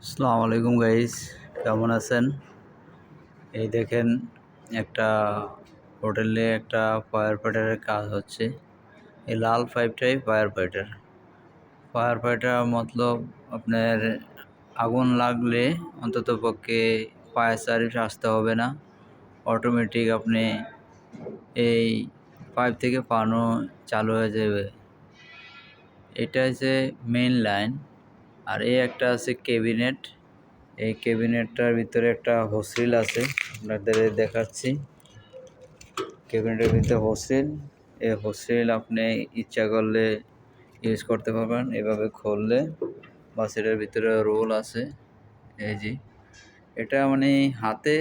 আসসালামু আলাইকুম গাইস, কেমন আছেন? এই দেখেন, একটা হোটেলে একটা ফায়ার ফাইটারের কাজ হচ্ছে। এই লাল পাইপটাই ফায়ার ফাইটার। ফায়ার ফাইটার মতলব আপনার আগুন লাগলে অন্ততপক্ষে ফায়ার সার্ভিস আসতে হবে না, অটোমেটিক আপনি এই পাইপ থেকে পানো চালু হয়ে যাবে। এটা হচ্ছে মেইন লাইন। আর এই একটা আছে ক্যাবিনেট। এই ক্যাবিনেটটার ভিতরে একটা হোসরিল আছে, আপনাদের দেখাচ্ছি। ক্যাবিনেটের ভিতরে হোসরিল, এই হোসরিল আপনি ইচ্ছা করলে ইউজ করতে পারবেন। এভাবে খুললে বাস এটার ভিতরে রোল আছে। এই যে এটা মানে হাতে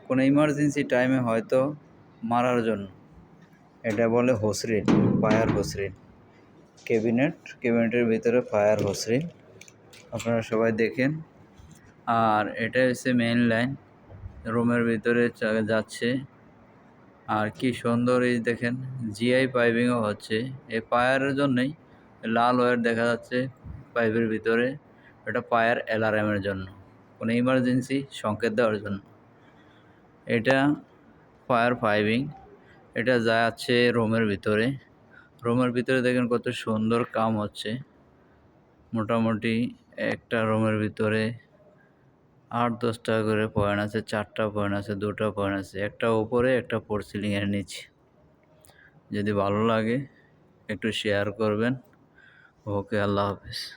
কোনো ইমার্জেন্সি টাইমে হয়তো মারার জন্য এটা বলে হোসরিল, ফায়ার হোসরিল। ক্যাবিনেটের ভিতরে ফায়ার হোসরিল, আপনারা সবাই দেখেন। আর এটা হচ্ছে মেইন লাইন, রুমের ভিতরে যাচ্ছে। আর কি সুন্দর এই দেখেন, জিআই পাইপিংও হচ্ছে। এই ফায়ারের জন্যই লাল ওয়্যার দেখা যাচ্ছে পাইপের ভিতরে। এটা ফায়ার অ্যালার্মের জন্য, কোনো ইমার্জেন্সি সংকেত দেওয়ার জন্য। এটা ফায়ার পাইপিং, এটা যাচ্ছে রুমের ভিতরে। রুমের ভিতরে দেখেন কত সুন্দর কাম হচ্ছে। মোটামুটি একটা রুমের ভিতরে 8-10টা করে পয়েন্ট আছে, 4টা পয়েন্ট আছে, 2টা পয়েন্ট আছে, একটা উপরে একটা ফোর সিলিংয়ের নিচে। যদি ভালো লাগে একটু শেয়ার করবেন। ওকে, আল্লাহ হাফেজ।